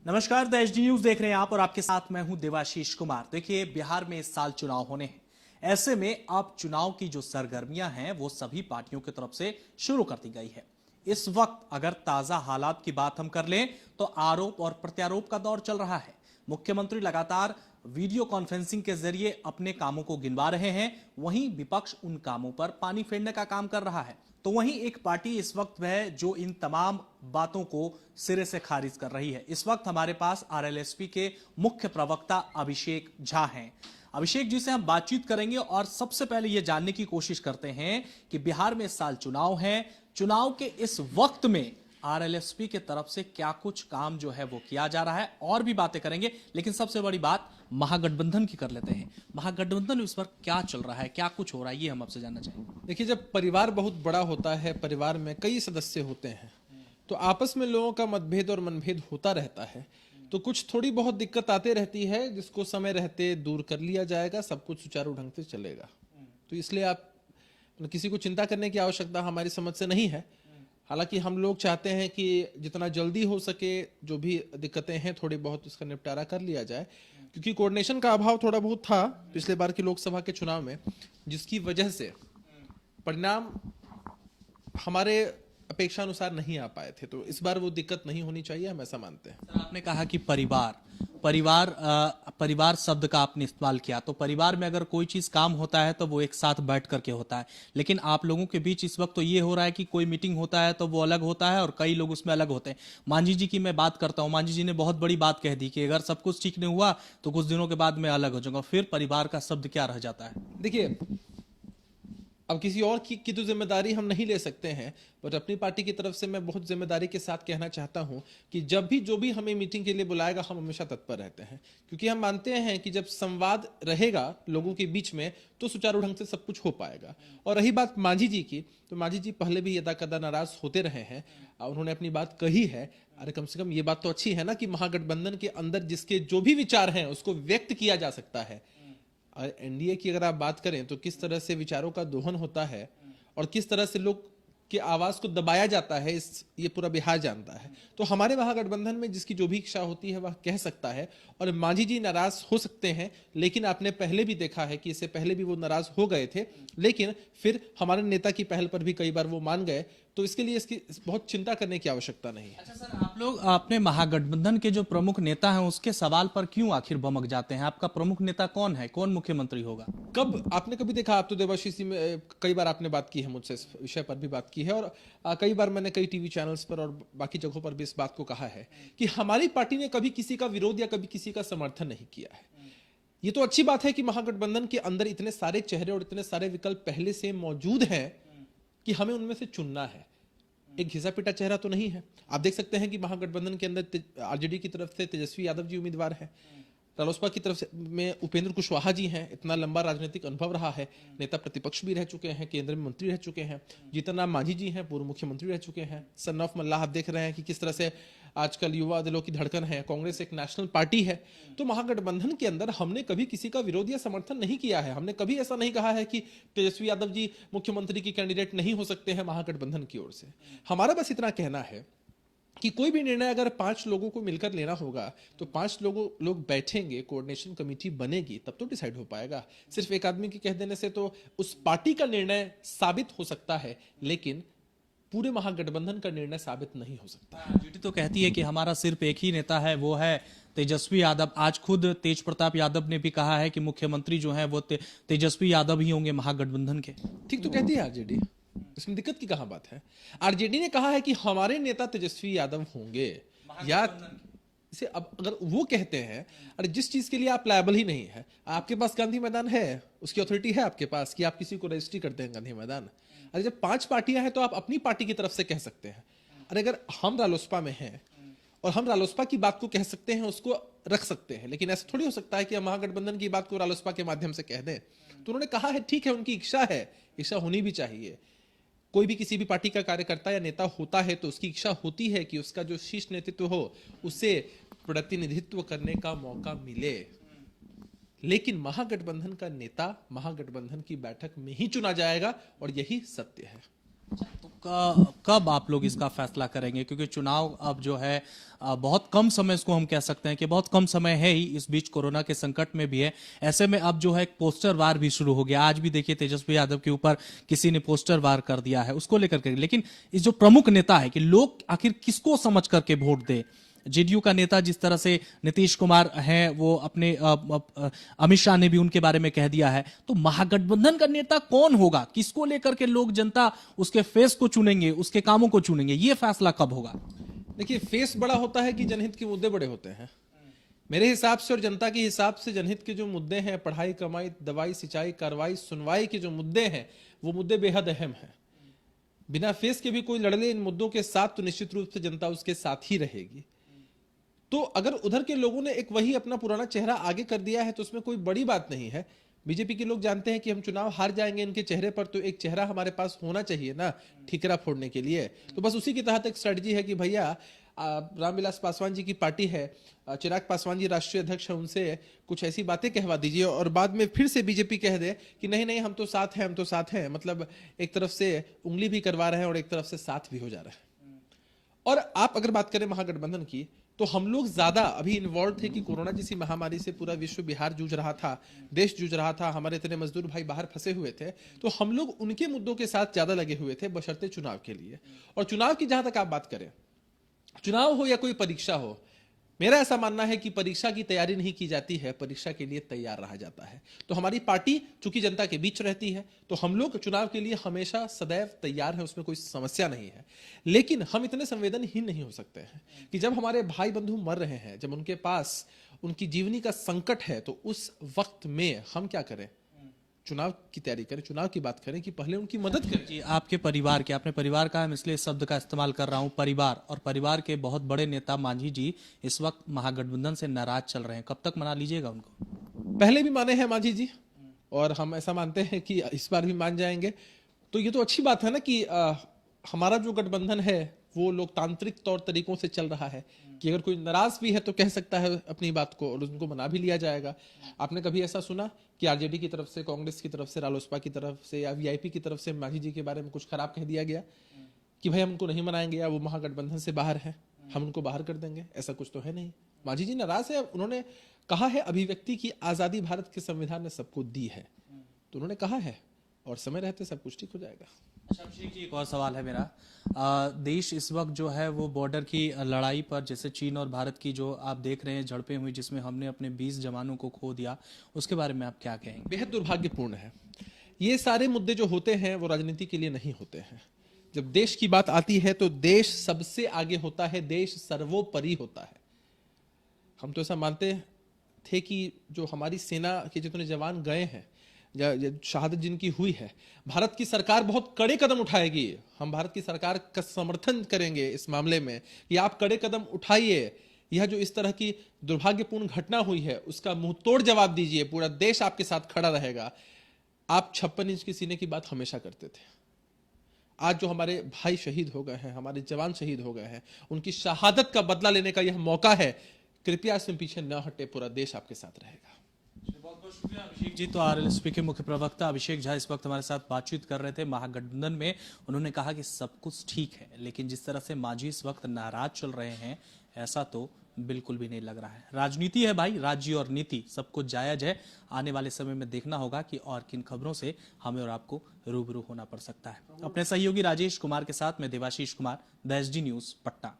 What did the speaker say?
नमस्कार, the HD news देख रहे हैं आप और आपके साथ मैं हूं देवाशीष कुमार। देखिए, बिहार में इस साल चुनाव होने हैं। ऐसे में अब चुनाव की जो सरगर्मियां हैं वो सभी पार्टियों की तरफ से शुरू कर दी गई है। इस वक्त अगर ताजा हालात की बात हम कर लें तो आरोप और प्रत्यारोप का दौर चल रहा है। मुख्यमंत्री लगातार वीडियो कॉन्फ्रेंसिंग के जरिए अपने कामों को गिनवा रहे हैं, वहीं विपक्ष उन कामों पर पानी फेरने का काम कर रहा है। तो वहीं एक पार्टी इस वक्त है जो इन तमाम बातों को सिरे से खारिज कर रही है। इस वक्त हमारे पास आरएलएसपी के मुख्य प्रवक्ता अभिषेक झा हैं। अभिषेक जी से हम बातचीत करेंगे और सबसे पहले यह जानने की कोशिश करते हैं कि बिहार में इस साल चुनाव है। चुनाव के इस वक्त में आरएलएसपी के तरफ से क्या कुछ काम जो है वो किया जा रहा है, और भी बातें करेंगे। लेकिन सबसे बड़ी बात महागठबंधन की कर लेते हैं। महागठबंधन इस पर क्या चल रहा है, क्या कुछ हो रहा है, ये हम आपसे जानना चाहेंगे। देखिए, जब परिवार बहुत बड़ा होता है, परिवार में कई सदस्य होते हैं, तो आपस में लोगों का मतभेद और मनभेद होता रहता है। तो कुछ थोड़ी बहुत दिक्कत आते रहती है, जिसको समय रहते दूर कर लिया जाएगा, सब कुछ सुचारू ढंग से चलेगा। तो इसलिए आप किसी को चिंता करने की आवश्यकता हमारी समझ से नहीं है। हालांकि हम लोग चाहते हैं कि जितना जल्दी हो सके जो भी दिक्कतें हैं थोड़ी बहुत उसका निपटारा कर लिया जाए, क्योंकि कोऑर्डिनेशन का अभाव थोड़ा बहुत था पिछले बार की लोकसभा के चुनाव में, जिसकी वजह से परिणाम हमारे अपेक्षा अनुसार नहीं आ पाए थे। तो इस बार वो दिक्कत नहीं होनी चाहिए, हम ऐसा मानते हैं। सर, आपने कहा कि परिवार शब्द का आपने इस्तेमाल किया, तो परिवार में अगर कोई चीज काम होता है तो वो एक साथ बैठ करके होता है। लेकिन आप लोगों के बीच इस वक्त तो ये हो रहा है कि कोई मीटिंग होता है तो वो अलग होता है और कई लोग उसमें अलग होते हैं। मांझी जी की मैं बात करता हूं, मांझी जी ने बहुत बड़ी बात कह दी कि अगर सब कुछ ठीक नहीं हुआ तो कुछ दिनों के बाद मैं अलग हो जाऊंगा। फिर परिवार का शब्द क्या रह जाता है? देखिए, अब किसी और की तो जिम्मेदारी हम नहीं ले सकते हैं, बट अपनी पार्टी की तरफ से मैं बहुत जिम्मेदारी के साथ कहना चाहता हूं कि जब भी जो भी हमें मीटिंग के लिए बुलाएगा हम हमेशा तत्पर रहते हैं, क्योंकि हम मानते हैं कि जब संवाद रहेगा लोगों के बीच में तो सुचारू ढंग से सब कुछ हो पाएगा। और रही बात मांझी जी की, तो मांझी जी पहले भी यदा कदा नाराज होते रहे हैं, उन्होंने अपनी बात कही है। अरे कम से कम ये बात तो अच्छी है ना कि महागठबंधन के अंदर जिसके जो भी विचार हैं उसको व्यक्त किया जा सकता है। एनडीए की अगर आप बात करें तो किस तरह से विचारों का दोहन होता है और किस तरह से लोग की आवाज को दबाया जाता है, ये पूरा बिहार जानता है। तो हमारे महागठबंधन में जिसकी जो भी इच्छा होती है वह कह सकता है, और मांझी जी नाराज हो सकते हैं, लेकिन आपने पहले भी देखा है कि इससे पहले भी वो नाराज हो गए थे, लेकिन फिर हमारे नेता की पहल पर भी कई बार वो मान गए। तो इसके लिए इसकी बहुत चिंता करने की आवश्यकता नहीं है। अच्छा सर, आप लोग अपने महागठबंधन के जो प्रमुख नेता हैं उसके सवाल पर क्यों आखिर भमक जाते हैं? आपका प्रमुख नेता कौन है, कौन मुख्यमंत्री होगा? कब आपने कभी देखा? आप तो देवाशीष जी में कई बार आपने बात की है मुझसे, इस विषय पर भी बात की है, और कई बार मैंने कई टीवी चैनल्स पर और बाकी जगहों पर भी इस बात को कहा है कि हमारी पार्टी ने कभी किसी का विरोध या कभी किसी का समर्थन नहीं किया है। ये तो अच्छी बात है कि महागठबंधन के अंदर इतने सारे चेहरे और इतने सारे विकल्प पहले से मौजूद हैं कि हमें उनमें से चुनना है। एक घिसा पिटा चेहरा तो नहीं है। आप देख सकते हैं कि महागठबंधन के अंदर आरजेडी की तरफ से तेजस्वी यादव जी उम्मीदवार हैं, रालोसपा की तरफ से में उपेंद्र कुशवाहा जी हैं। इतना लंबा राजनीतिक अनुभव रहा है, नेता प्रतिपक्ष भी रह चुके हैं, केंद्र में मंत्री रह चुके हैं। जीतन राम मांझी जी हैं, पूर्व मुख्यमंत्री रह चुके हैं। सन ऑफ मल्लाह आप देख रहे हैं कि किस तरह से आजकल युवा दिलों की धड़कन है। कांग्रेस एक नेशनल पार्टी है। तो महागठबंधन के अंदर हमने कभी किसी का विरोध या समर्थन नहीं किया है। हमने कभी ऐसा नहीं कहा है कि तेजस्वी यादव जी मुख्यमंत्री की कैंडिडेट नहीं हो सकते हैं महागठबंधन की ओर से। हमारा बस इतना कहना है कि कोई भी निर्णय अगर 5 लोगों को मिलकर लेना होगा तो 5 लोग बैठेंगे, कोऑर्डिनेशन कमेटी बनेगी, तब तो डिसाइड हो पाएगा। सिर्फ एक आदमी के कह देने से तो उस पार्टी का निर्णय साबित हो सकता है, लेकिन पूरे महागठबंधन का निर्णय साबित नहीं हो सकता। जीटी तो कहती है कि हमारा सिर्फ एक ही नेता है, वो है तेजस्वी यादव। आज खुद तेज प्रताप यादव ने भी कहा है कि मुख्यमंत्री जो है वो तेजस्वी यादव ही होंगे महागठबंधन के। ठीक तो कहती है आरजेडी, इसमें दिक्कत की कहां बात है? आरजेडी ने कहा है कि हमारे नेता तेजस्वी यादव होंगे, या इसे अब अगर वो कहते हैं, अरे जिस चीज के लिए आप लायबल ही नहीं है, आपके पास गांधी मैदान है, उसकी अथॉरिटी है आपके पास कि आप किसी को रजिस्ट्री करते हैं गांधी मैदान। अरे जब 5 पार्टियां हैं तो आप अपनी पार्टी की तरफ से कह सकते हैं। अरे अगर हम रालोसपा में हैं और हम रालोसपा की बात को कह सकते हैं, उसको रख सकते हैं, लेकिन ऐसा थोड़ी हो सकता है कि हम महागठबंधन की बात को रालोसपा के माध्यम से कह दें। तो उन्होंने कहा है, ठीक है, उनकी इच्छा है, इच्छा होनी भी चाहिए। कोई भी किसी भी पार्टी का कार्यकर्ता या नेता होता है तो उसकी इच्छा होती है कि उसका जो शीर्ष नेतृत्व हो उसे प्रतिनिधित्व करने का मौका मिले। लेकिन महागठबंधन का नेता महागठबंधन की बैठक में ही चुना जाएगा, और यही सत्य है। तो कब आप लोग इसका फैसला करेंगे, क्योंकि चुनाव अब जो है बहुत कम समय, इसको हम कह सकते हैं कि बहुत कम समय है ही, इस बीच कोरोना के संकट में भी है। ऐसे में अब जो है एक पोस्टर वार भी शुरू हो गया। आज भी देखिए तेजस्वी यादव के ऊपर किसी ने पोस्टर वार कर दिया है, उसको लेकर के। लेकिन इस जो प्रमुख नेता है कि लोग आखिर किसको समझ करके वोट दे। जेडीयू का नेता जिस तरह से नीतीश कुमार हैं, वो अपने अमित शाह ने भी उनके बारे में कह दिया है, तो महागठबंधन का नेता कौन होगा, किसको लेकर के लोग, जनता उसके फेस को चुनेंगे, उसके कामों को चुनेंगे, ये फैसला कब होगा? देखिए, फेस बड़ा होता है कि जनहित के मुद्दे बड़े होते हैं। मेरे हिसाब से और जनता के हिसाब से जनहित के जो मुद्दे हैं, पढ़ाई, कमाई, दवाई, सिंचाई, कार्रवाई, सुनवाई के जो मुद्दे हैं, वो मुद्दे बेहद अहम हैं। बिना फेस के भी कोई लड़ ले इन मुद्दों के साथ, तो निश्चित रूप से जनता उसके साथ ही रहेगी। तो अगर उधर के लोगों ने एक वही अपना पुराना चेहरा आगे कर दिया है, तो उसमें कोई बड़ी बात नहीं है। बीजेपी के लोग जानते हैं कि हम चुनाव हार जाएंगे, इनके चेहरे पर तो एक चेहरा हमारे पास होना चाहिए ना, ठिकरा फोड़ने के लिए। तो बस उसी के तहत एक स्ट्रेटजी है कि भैया रामविलास पासवान जी की पार्टी है, चिराग पासवान जी राष्ट्रीय अध्यक्ष है, उनसे कुछ ऐसी बातें कहवा दीजिए और बाद में फिर से बीजेपी कह दे कि नहीं नहीं हम तो साथ हैं, हम तो साथ हैं। मतलब एक तरफ से उंगली भी करवा रहे हैं और एक तरफ से साथ भी हो जा रहा है। और आप अगर बात करें महागठबंधन की, तो हम लोग ज्यादा अभी इन्वॉल्व थे कि कोरोना जैसी महामारी से पूरा विश्व, बिहार जूझ रहा था, देश जूझ रहा था, हमारे इतने मजदूर भाई बाहर फंसे हुए थे, तो हम लोग उनके मुद्दों के साथ ज्यादा लगे हुए थे, बशर्ते चुनाव के लिए। और चुनाव की जहां तक आप बात करें, चुनाव हो या कोई परीक्षा हो, मेरा ऐसा मानना है कि परीक्षा की तैयारी नहीं की जाती है, परीक्षा के लिए तैयार रहा जाता है। तो हमारी पार्टी चूंकि जनता के बीच रहती है, तो हम लोग चुनाव के लिए हमेशा सदैव तैयार हैं, उसमें कोई समस्या नहीं है। लेकिन हम इतने संवेदनहीन नहीं हो सकते हैं कि जब हमारे भाई बंधु मर रहे हैं, जब उनके पास उनकी जीवनी का संकट है, तो उस वक्त में हम क्या करें? चुनाव की तैयारी करें, चुनाव की बात करें कि पहले उनकी मदद करें। जी, आपके परिवार के, आपने परिवार का, हम इसलिए इस शब्द का इस्तेमाल कर रहा हूं, परिवार, और परिवार के बहुत बड़े नेता मांझी जी इस वक्त महागठबंधन से नाराज चल रहे हैं, कब तक मना लीजिएगा उनको? पहले भी माने हैं मांझी जी, और हम ऐसा मानते हैं कि इस बार भी मान जाएंगे। तो ये तो अच्छी बात है ना कि हमारा जो गठबंधन है वो लोकतांत्रिक तौर तरीकों से चल रहा है कि अगर कोई नाराज भी है तो कह सकता है अपनी बात को और उनको मना भी लिया जाएगा। आपने कभी ऐसा सुना कि आरजेडी की तरफ से, कांग्रेस की तरफ से, रालोसपा की तरफ से या वीआईपी की तरफ से मांझी जी के बारे में कुछ खराब कह दिया गया कि भाई हम उनको नहीं मनाएंगे या वो महागठबंधन से बाहर है, हम उनको बाहर कर देंगे? ऐसा कुछ तो है नहीं। मांझी जी नाराज है, उन्होंने कहा है अभिव्यक्ति की आजादी भारत के संविधान ने सबको दी है, तो उन्होंने कहा है और समय रहते सब कुछ ठीक हो जाएगा। अच्छा अभिषेक जी, एक और सवाल है मेरा। देश इस वक्त जो है वो बॉर्डर की लड़ाई पर, जैसे चीन और भारत की जो आप देख रहे हैं झड़पें हुई, जिसमें हमने अपने 20 जवानों को खो दिया, उसके बारे में आप क्या कहेंगे? बेहद दुर्भाग्यपूर्ण है। ये सारे मुद्दे जो होते हैं वो राजनीति के लिए नहीं होते हैं। जब देश की बात आती है तो देश सबसे आगे होता है, देश सर्वोपरि होता है। हम तो ऐसा मानते थे कि जो हमारी सेना के जितने जवान गए हैं या शहादत जिनकी हुई है, भारत की सरकार बहुत कड़े कदम उठाएगी। हम भारत की सरकार का समर्थन करेंगे इस मामले में कि आप कड़े कदम उठाइए। यह जो इस तरह की दुर्भाग्यपूर्ण घटना हुई है उसका मुंह तोड़ जवाब दीजिए, पूरा देश आपके साथ खड़ा रहेगा। आप 56 इंच की सीने की बात हमेशा करते थे। आज जो हमारे भाई शहीद हो गए हैं, हमारे जवान शहीद हो गए हैं, उनकी शहादत का बदला लेने का यह मौका है। कृपया इसमें पीछे न हटे, पूरा देश आपके साथ रहेगा। बहुत बहुत शुक्रिया अभिषेक जी। तो आरएलएसपी के मुख्य प्रवक्ता अभिषेक झा इस वक्त हमारे साथ बातचीत कर रहे थे महागठबंधन में। उन्होंने कहा कि सब कुछ ठीक है, लेकिन जिस तरह से मांझी इस वक्त नाराज चल रहे हैं, ऐसा तो बिल्कुल भी नहीं लग रहा है। राजनीति है भाई, राज्य और नीति सब कुछ जायज है। आने वाले समय में देखना होगा कि और किन खबरों से हमें और आपको रूबरू होना पड़ सकता है। अपने सहयोगी राजेश कुमार के साथ मैं Devashish Kumar, the SD news, Patna.